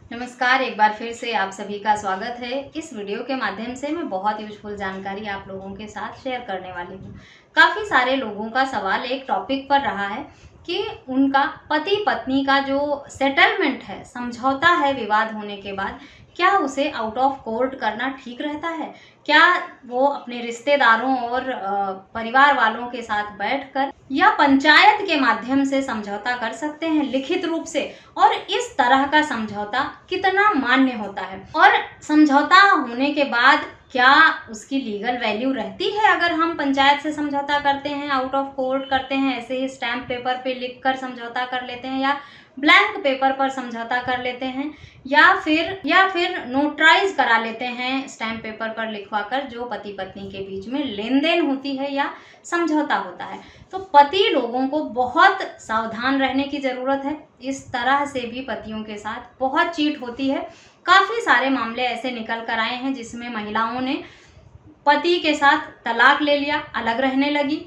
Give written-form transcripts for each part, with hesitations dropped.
नमस्कार, एक बार फिर से आप सभी का स्वागत है। इस वीडियो के माध्यम से मैं बहुत यूजफुल जानकारी आप लोगों के साथ शेयर करने वाली हूँ। काफ़ी सारे लोगों का सवाल एक टॉपिक पर रहा है कि उनका पति पत्नी का जो सेटलमेंट है, समझौता है विवाद होने के बाद, क्या उसे आउट ऑफ कोर्ट करना ठीक रहता है? क्या वो अपने रिश्तेदारों और परिवार वालों के साथ बैठकर या पंचायत के माध्यम से समझौता कर सकते हैं लिखित रूप से? और इस तरह का समझौता कितना मान्य होता है और समझौता होने के बाद क्या उसकी लीगल वैल्यू रहती है? अगर हम पंचायत से समझौता करते हैं, आउट ऑफ कोर्ट करते हैं, ऐसे ही स्टैम्प पेपर पे लिखकर समझौता कर लेते हैं या ब्लैंक पेपर पर समझौता कर लेते हैं या फिर नोटराइज करा लेते हैं स्टैम्प पेपर पर लिखवाकर, जो पति पत्नी के बीच में लेन देन होती है या समझौता होता है। तो पति लोगों को बहुत सावधान रहने की ज़रूरत है। इस तरह से भी पतियों के साथ बहुत चीट होती है। काफ़ी सारे मामले ऐसे निकल कर आए हैं जिसमें महिलाओं ने पति के साथ तलाक ले लिया, अलग रहने लगी,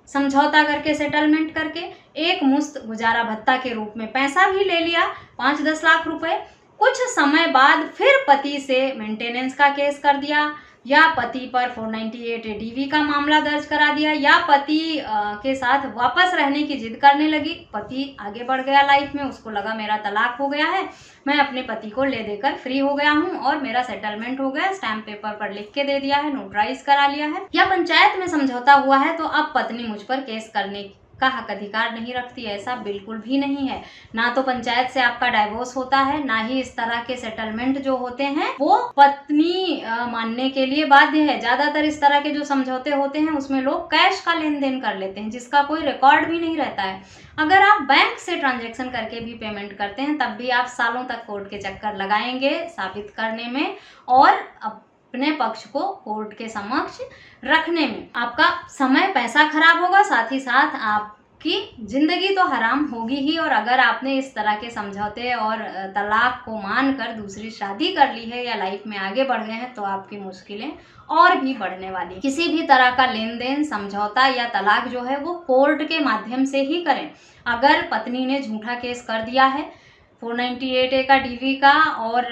समझौता करके सेटलमेंट करके एक मुश्त गुजारा भत्ता के रूप में पैसा भी ले लिया, 5-10 लाख रुपए। कुछ समय बाद फिर पति से मेंटेनेंस का केस कर दिया या पति पर 498 डीवी का मामला दर्ज करा दिया या पति के साथ वापस रहने की जिद करने लगी। पति आगे बढ़ गया लाइफ में, उसको लगा मेरा तलाक हो गया है, मैं अपने पति को ले देकर फ्री हो गया हूँ और मेरा सेटलमेंट हो गया, स्टैम्प पेपर पर लिख के दे दिया है, नोटराइज करा लिया है या पंचायत में समझौता हुआ है, तो अब पत्नी मुझ पर केस करने का हक अधिकार नहीं रखती है। ऐसा बिल्कुल भी नहीं है। ना तो पंचायत से आपका डाइवोर्स होता है, ना ही इस तरह के सेटलमेंट जो होते हैं वो पत्नी मानने के लिए बाध्य है। ज्यादातर इस तरह के जो समझौते होते हैं उसमें लोग कैश का लेन देन कर लेते हैं, जिसका कोई रिकॉर्ड भी नहीं रहता है। अगर आप बैंक से ट्रांजैक्शन करके भी पेमेंट करते हैं तब भी आप सालों तक कोर्ट के चक्कर लगाएंगे साबित करने में और अपने पक्ष को कोर्ट के समक्ष रखने में। आपका समय पैसा खराब होगा, साथ ही साथ आपकी जिंदगी तो हराम होगी ही। और अगर आपने इस तरह के समझौते और तलाक को मानकर दूसरी शादी कर ली है या लाइफ में आगे बढ़ गए हैं तो आपकी मुश्किलें और भी बढ़ने वाली। किसी भी तरह का लेन देन, समझौता या तलाक जो है वो कोर्ट के माध्यम से ही करें। अगर पत्नी ने झूठा केस कर दिया है 498A का डीवी का और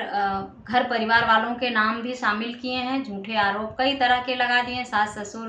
घर परिवार वालों के नाम भी शामिल किए हैं, झूठे आरोप कई तरह के लगा दिए, सास ससुर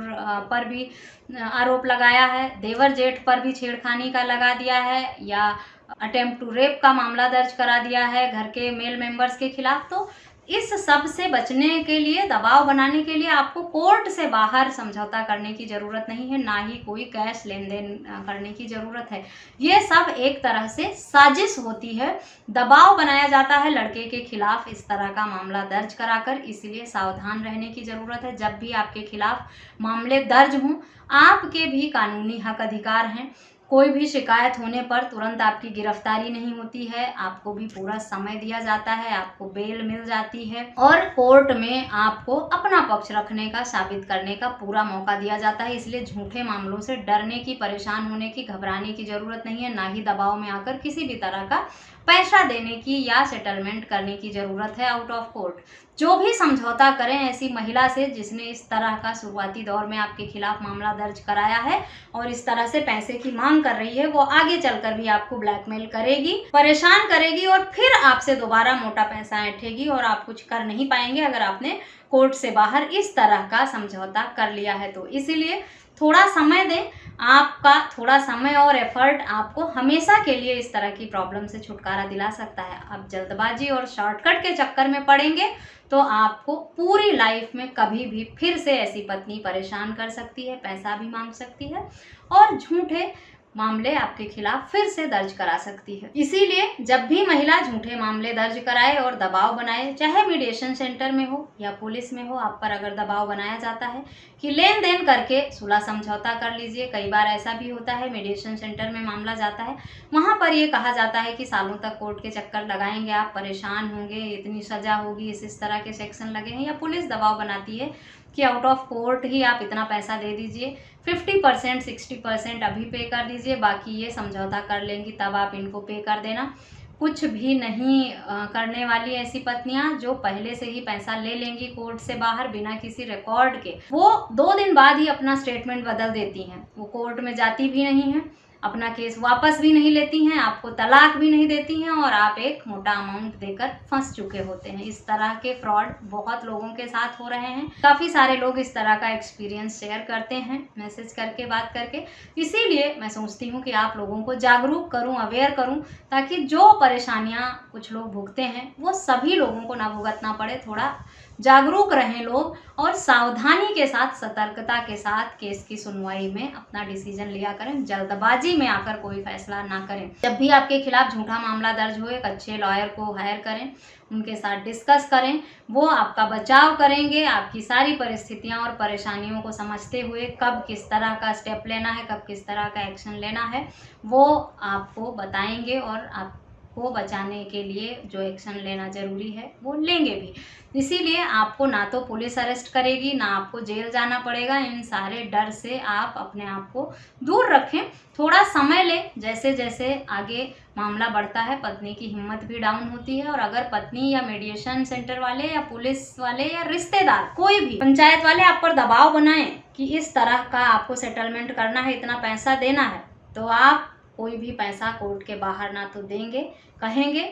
पर भी आरोप लगाया है, देवर जेठ पर भी छेड़खानी का लगा दिया है या अटेम्प्ट टू रेप का मामला दर्ज करा दिया है घर के मेल मेंबर्स के खिलाफ, तो इस सब से बचने के लिए, दबाव बनाने के लिए आपको कोर्ट से बाहर समझौता करने की ज़रूरत नहीं है, ना ही कोई कैश लेन देन करने की ज़रूरत है। ये सब एक तरह से साजिश होती है, दबाव बनाया जाता है लड़के के खिलाफ इस तरह का मामला दर्ज कराकर। इसलिए सावधान रहने की ज़रूरत है। जब भी आपके खिलाफ मामले दर्ज हों, आपके भी कानूनी हक अधिकार हैं। कोई भी शिकायत होने पर तुरंत आपकी गिरफ्तारी नहीं होती है, आपको भी पूरा समय दिया जाता है, आपको बेल मिल जाती है और कोर्ट में आपको अपना पक्ष रखने का, साबित करने का पूरा मौका दिया जाता है। इसलिए झूठे मामलों से डरने की, परेशान होने की, घबराने की जरूरत नहीं है, ना ही दबाव में आकर किसी भी तरह का पैसा देने की या सेटलमेंट करने की जरूरत है आउट ऑफ कोर्ट। जो भी समझौता करें ऐसी महिला से जिसने इस तरह का शुरुआती दौर में आपके खिलाफ मामला दर्ज कराया है और इस तरह से पैसे की मांग कर रही है, वो आगे चलकर भी आपको ब्लैकमेल करेगी, परेशान करेगी और फिर आपसे दोबारा मोटा पैसा ऐंठेगी और आप कुछ कर नहीं पाएंगे अगर आपने कोर्ट से बाहर इस तरह का समझौता कर लिया है तो। इसीलिए थोड़ा समय दें। आपका थोड़ा समय और एफर्ट आपको हमेशा के लिए इस तरह की प्रॉब्लम से छुटकारा दिला सकता है। आप जल्दबाजी और शॉर्टकट के चक्कर में पड़ेंगे तो आपको पूरी लाइफ में कभी भी फिर से ऐसी पत्नी परेशान कर सकती है, पैसा भी मांग सकती है और झूठे मामले आपके खिलाफ फिर से दर्ज करा सकती है। इसीलिए जब भी महिला झूठे मामले दर्ज कराए और दबाव बनाए, चाहे मीडिएशन सेंटर में हो या पुलिस में हो, आप पर अगर दबाव बनाया जाता है कि लेन देन करके सुलह समझौता कर लीजिए, कई बार ऐसा भी होता है मीडिएशन सेंटर में मामला जाता है, वहां पर ये कहा जाता है कि सालों तक कोर्ट के चक्कर लगाएंगे आप, परेशान होंगे, इतनी सजा होगी, इस तरह के सेक्शन लगे हैं, या पुलिस दबाव बनाती है कि आउट ऑफ कोर्ट ही आप इतना पैसा दे दीजिए, 50% 60% अभी पे कर दीजिए, बाकी ये समझौता कर लेंगी तब आप इनको पे कर देना। कुछ भी नहीं करने वाली ऐसी पत्नियां जो पहले से ही पैसा ले लेंगी कोर्ट से बाहर बिना किसी रिकॉर्ड के। वो 2 दिन बाद ही अपना स्टेटमेंट बदल देती हैं, वो कोर्ट में जाती भी नहीं है, अपना केस वापस भी नहीं लेती हैं, आपको तलाक भी नहीं देती हैं और आप एक मोटा अमाउंट देकर फंस चुके होते हैं। इस तरह के फ्रॉड बहुत लोगों के साथ हो रहे हैं। काफ़ी सारे लोग इस तरह का एक्सपीरियंस शेयर करते हैं मैसेज करके, बात करके। इसीलिए मैं सोचती हूँ कि आप लोगों को जागरूक करूँ, अवेयर करूँ, ताकि जो परेशानियाँ कुछ लोग भुगते हैं वो सभी लोगों को ना भुगतना पड़े। थोड़ा जागरूक रहें लोग और सावधानी के साथ, सतर्कता के साथ केस की सुनवाई में अपना डिसीजन लिया करें। जल्दबाजी में आकर कोई फैसला ना करें। जब भी आपके खिलाफ झूठा मामला दर्ज हो, एक अच्छे लॉयर को हायर करें, उनके साथ डिस्कस करें। वो आपका बचाव करेंगे, आपकी सारी परिस्थितियां और परेशानियों को समझते हुए कब किस तरह का स्टेप लेना है, कब किस तरह का एक्शन लेना है, वो आपको बताएंगे और आपको बचाने के लिए जो एक्शन लेना जरूरी है वो लेंगे भी। इसीलिए आपको ना तो पुलिस अरेस्ट करेगी, ना आपको जेल जाना पड़ेगा। इन सारे डर से आप अपने आप को दूर रखें। थोड़ा समय लें, जैसे जैसे आगे मामला बढ़ता है पत्नी की हिम्मत भी डाउन होती है। और अगर पत्नी या मीडिएशन सेंटर वाले या पुलिस वाले या रिश्तेदार, कोई भी पंचायत वाले आप पर दबाव बनाएं कि इस तरह का आपको सेटलमेंट करना है, इतना पैसा देना है, तो आप कोई भी पैसा कोर्ट के बाहर ना तो देंगे। कहेंगे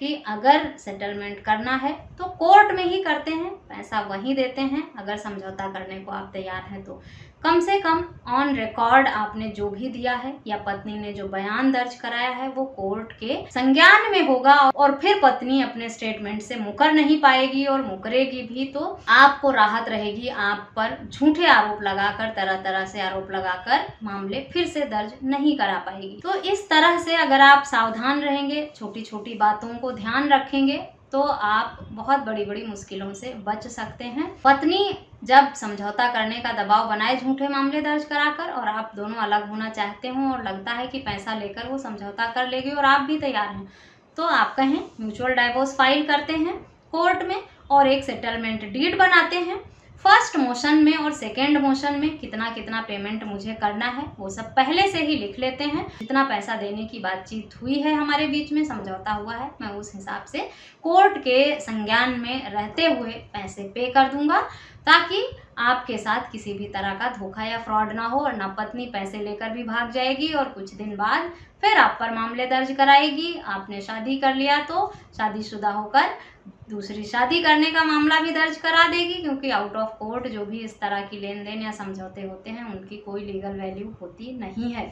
कि अगर सेटलमेंट करना है तो कोर्ट में ही करते हैं, पैसा वहीं देते हैं। अगर समझौता करने को आप तैयार हैं तो कम से कम ऑन रिकॉर्ड आपने जो भी दिया है या पत्नी ने जो बयान दर्ज कराया है वो कोर्ट के संज्ञान में होगा। और फिर पत्नी अपने स्टेटमेंट से मुकर नहीं पाएगी, और मुकरेगी भी तो आपको राहत रहेगी। आप पर झूठे आरोप लगाकर, तरह तरह से आरोप लगाकर मामले फिर से दर्ज नहीं करा पाएगी। तो इस तरह से अगर आप सावधान रहेंगे, छोटी छोटी बातों को ध्यान रखेंगे, तो आप बहुत बड़ी बड़ी मुश्किलों से बच सकते हैं। पत्नी जब समझौता करने का दबाव बनाए झूठे मामले दर्ज कराकर, और आप दोनों अलग होना चाहते हो और लगता है कि पैसा लेकर वो समझौता कर लेगी और आप भी तैयार हैं, तो आप कहें म्यूचुअल डाइवोर्स फाइल करते हैं कोर्ट में और एक सेटलमेंट डीड बनाते हैं। फर्स्ट मोशन में और सेकेंड मोशन में कितना कितना पेमेंट मुझे करना है वो सब पहले से ही लिख लेते हैं। जितना पैसा देने की बातचीत हुई है, हमारे बीच में समझौता हुआ है, मैं उस हिसाब से कोर्ट के संज्ञान में रहते हुए पैसे पे कर दूंगा, ताकि आपके साथ किसी भी तरह का धोखा या फ्रॉड ना हो। और ना पत्नी पैसे लेकर भी भाग जाएगी और कुछ दिन बाद फिर आप पर मामले दर्ज कराएगी। आपने शादी कर लिया तो शादीशुदा होकर दूसरी शादी करने का मामला भी दर्ज करा देगी, क्योंकि आउट ऑफ कोर्ट जो भी इस तरह की लेन देन या समझौते होते हैं उनकी कोई लीगल वैल्यू होती नहीं है।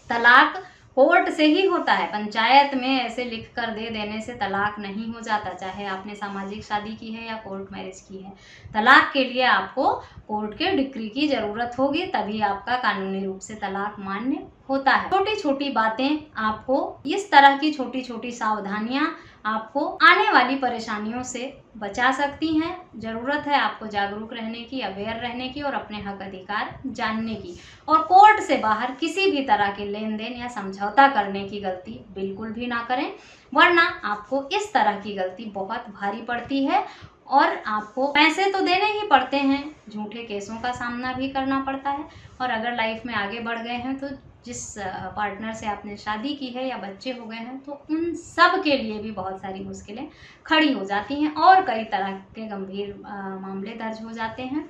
तलाक कोर्ट से ही होता है। पंचायत में ऐसे लिख कर दे देने से तलाक नहीं हो जाता, चाहे आपने सामाजिक शादी की है या कोर्ट मैरिज की है। तलाक के लिए आपको कोर्ट के डिक्री की जरूरत होगी, तभी आपका कानूनी रूप से तलाक मान्य होता है। छोटी छोटी बातें आपको, इस तरह की छोटी छोटी सावधानियां आपको आने वाली परेशानियों से बचा सकती हैं। जरूरत है आपको जागरूक रहने की, अवेयर रहने की और अपने हक अधिकार जानने की। और कोर्ट से बाहर किसी भी तरह के लेन देन या समझौता करने की गलती बिल्कुल भी ना करें, वरना आपको इस तरह की गलती बहुत भारी पड़ती है और आपको पैसे तो देने ही पड़ते हैं, झूठे केसों का सामना भी करना पड़ता है। और अगर लाइफ में आगे बढ़ गए हैं तो जिस पार्टनर से आपने शादी की है या बच्चे हो गए हैं, तो उन सब के लिए भी बहुत सारी मुश्किलें खड़ी हो जाती हैं और कई तरह के गंभीर मामले दर्ज हो जाते हैं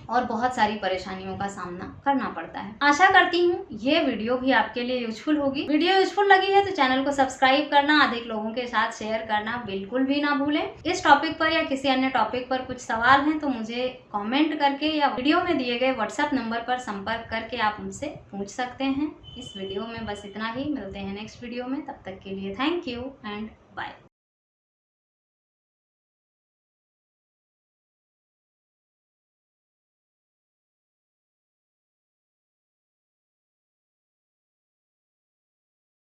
और बहुत सारी परेशानियों का सामना करना पड़ता है। आशा करती हूँ ये वीडियो भी आपके लिए यूजफुल होगी। वीडियो यूजफुल लगी है तो चैनल को सब्सक्राइब करना, अधिक लोगों के साथ शेयर करना बिल्कुल भी ना भूलें। इस टॉपिक पर या किसी अन्य टॉपिक पर कुछ सवाल हैं तो मुझे कमेंट करके या वीडियो में दिए गए व्हाट्सएप नंबर पर संपर्क करके आप मुझसे पूछ सकते हैं। इस वीडियो में बस इतना ही, मिलते हैं नेक्स्ट वीडियो में, तब तक के लिए थैंक यू एंड बाय।